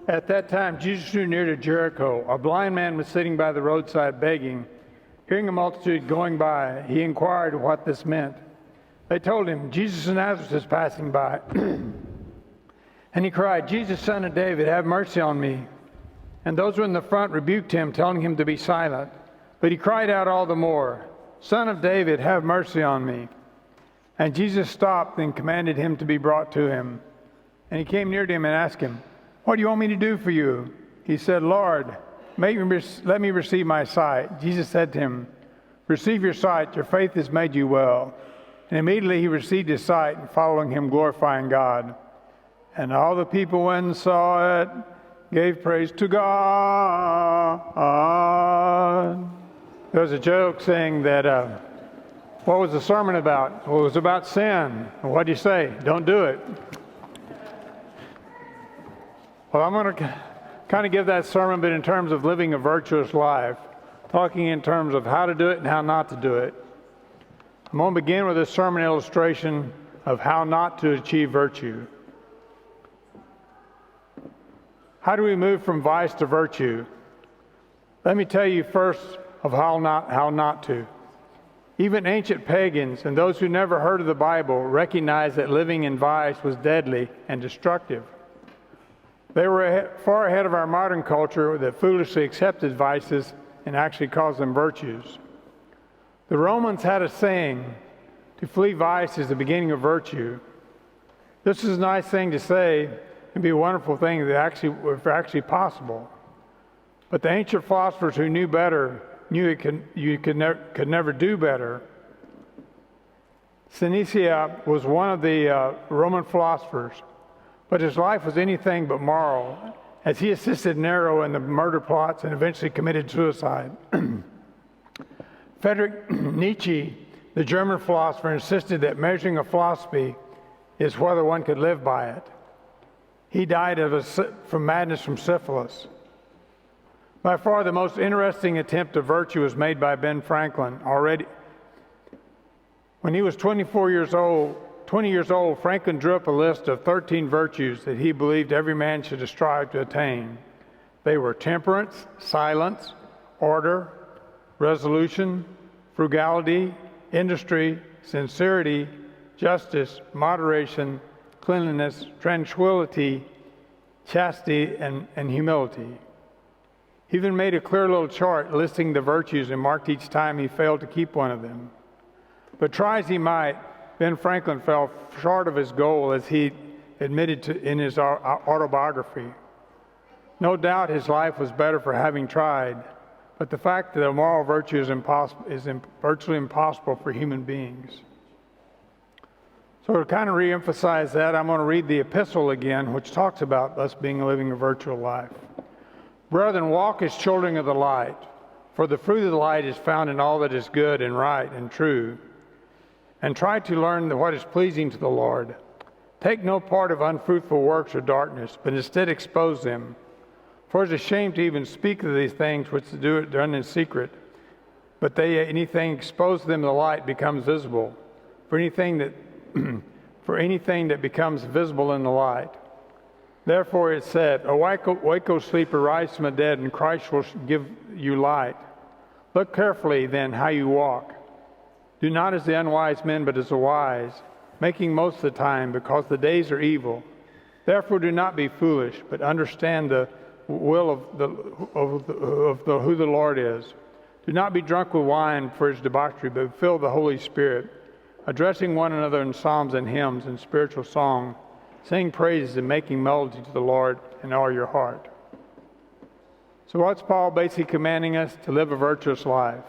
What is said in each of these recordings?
At that time, Jesus drew near to Jericho. A blind man was sitting by the roadside begging. Hearing a multitude going by, he inquired what this meant. They told him, Jesus of Nazareth is passing by. And he cried, Jesus, son of David, have mercy on me. And those who were in the front rebuked him, telling him to be silent. But he cried out all the more, Son of David, have mercy on me. And Jesus stopped and commanded him to be brought to him. And he came near to him and asked him, What do you want me to do for you? He said, Lord, let me receive my sight. Jesus said to him, Receive your sight, your faith has made you well. And immediately he received his sight, and following him, glorifying God. And all the people, when saw it, gave praise to God. There was a joke saying that, what was the sermon about? Well, it was about sin. What do you say? Don't do it. Well, I'm going to kind of give that sermon, but in terms of living a virtuous life, talking in terms of how to do it and how not to do it. I'm going to begin with a sermon illustration of how not to achieve virtue. How do we move from vice to virtue? Let me tell you first of how not to. Even ancient pagans and those who never heard of the Bible recognized that living in vice was deadly and destructive. They were far ahead of our modern culture that foolishly accepted vices and actually caused them virtues. The Romans had a saying, to flee vice is the beginning of virtue. This is a nice thing to say and be a wonderful thing that was actually possible. But the ancient philosophers who knew better knew you could never do better. Seneca was one of the Roman philosophers, but his life was anything but moral, as he assisted Nero in the murder plots and eventually committed suicide. Friedrich Nietzsche, the German philosopher, insisted that measuring a philosophy is whether one could live by it. He died from madness from syphilis. By far the most interesting attempt of virtue was made by Ben Franklin. Already, when he was 20 years old, Franklin drew up a list of 13 virtues that he believed every man should strive to attain. They were temperance, silence, order, resolution, frugality, industry, sincerity, justice, moderation, cleanliness, tranquility, chastity, and humility. He even made a clear little chart listing the virtues and marked each time he failed to keep one of them. But try as he might, Ben Franklin fell short of his goal, as he admitted in his autobiography. No doubt his life was better for having tried, but the fact that a moral virtue is virtually impossible for human beings. So to kind of re-emphasize that, I'm going to read the epistle again, which talks about us living a virtuous life. Brethren, walk as children of the light, for the fruit of the light is found in all that is good and right and true. And try to learn what is pleasing to the Lord. Take no part of unfruitful works or darkness, but instead expose them. For it is a shame to even speak of these things which are done in secret, but anything exposed to them in the light becomes visible. For anything that becomes visible in the light. Therefore it said, Awake, O sleeper, rise from the dead, and Christ will give you light. Look carefully then how you walk. Do not as the unwise men, but as the wise, making most of the time, because the days are evil. Therefore do not be foolish, but understand the will of who the Lord is. Do not be drunk with wine for its debauchery, but fill the Holy Spirit, addressing one another in psalms and hymns and spiritual song, sing praises and making melody to the Lord in all your heart. So what's Paul basically commanding us? To live a virtuous life.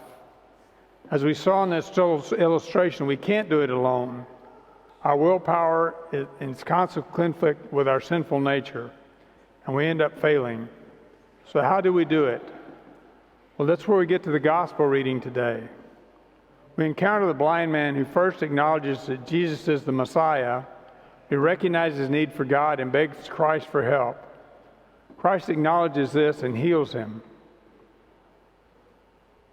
As we saw in this illustration, we can't do it alone. Our willpower is in constant conflict with our sinful nature, and we end up failing. So how do we do it? Well, that's where we get to the gospel reading today. We encounter the blind man who first acknowledges that Jesus is the Messiah, who recognizes his need for God and begs Christ for help. Christ acknowledges this and heals him.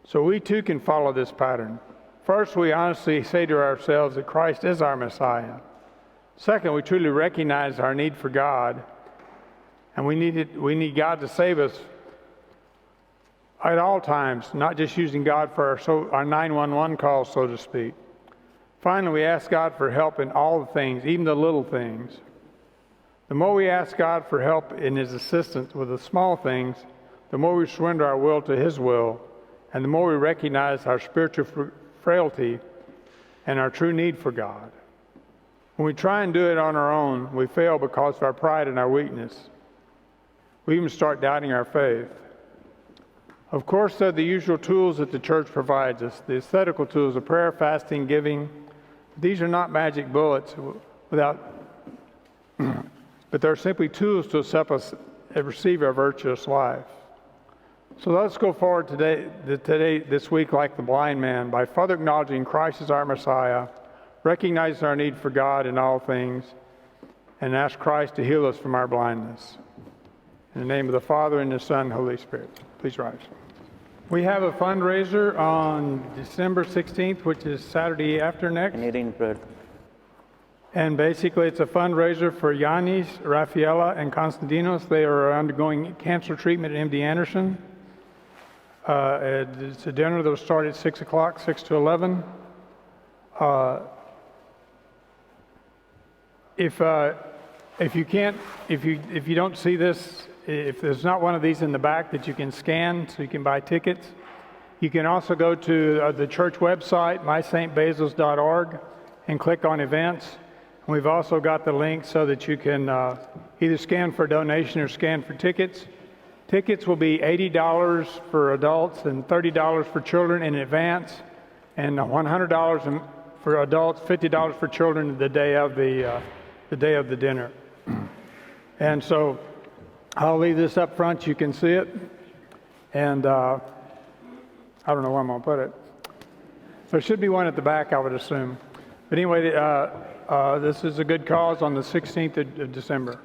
So we too can follow this pattern. First, we honestly say to ourselves that Christ is our Messiah. Second, we truly recognize our need for God. And we need God to save us at all times, not just using God for our 911 calls, so to speak. Finally, we ask God for help in all the things, even the little things. The more we ask God for help in His assistance with the small things, the more we surrender our will to His will, and the more we recognize our spiritual frailty and our true need for God. When we try and do it on our own, we fail because of our pride and our weakness. We even start doubting our faith. Of course, there are the usual tools that the church provides us, the ascetical tools of prayer, fasting, giving. These are not magic bullets but they're simply tools to help us receive our virtuous life. So let's go forward this week like the blind man by further acknowledging Christ as our Messiah, recognizing our need for God in all things, and ask Christ to heal us from our blindness. In the name of the Father, and the Son, and the Holy Spirit. Please rise. We have a fundraiser on December 16th, which is Saturday after next. Needing bread. And basically, it's a fundraiser for Yanis, Rafaela, and Konstantinos. They are undergoing cancer treatment at MD Anderson. It's a dinner that will start at 6 o'clock, 6 to 11. If you don't see this, if there's not one of these in the back that you can scan so you can buy tickets, you can also go to the church website, mystbasils.org, and click on events. And we've also got the link so that you can either scan for donation or scan for tickets. Tickets will be $80 for adults and $30 for children in advance, and $100 for adults, $50 for children the day of the dinner. And so I'll leave this up front. You can see it. And I don't know where I'm going to put it. There should be one at the back, I would assume. But anyway, this is a good cause on the 16th of December.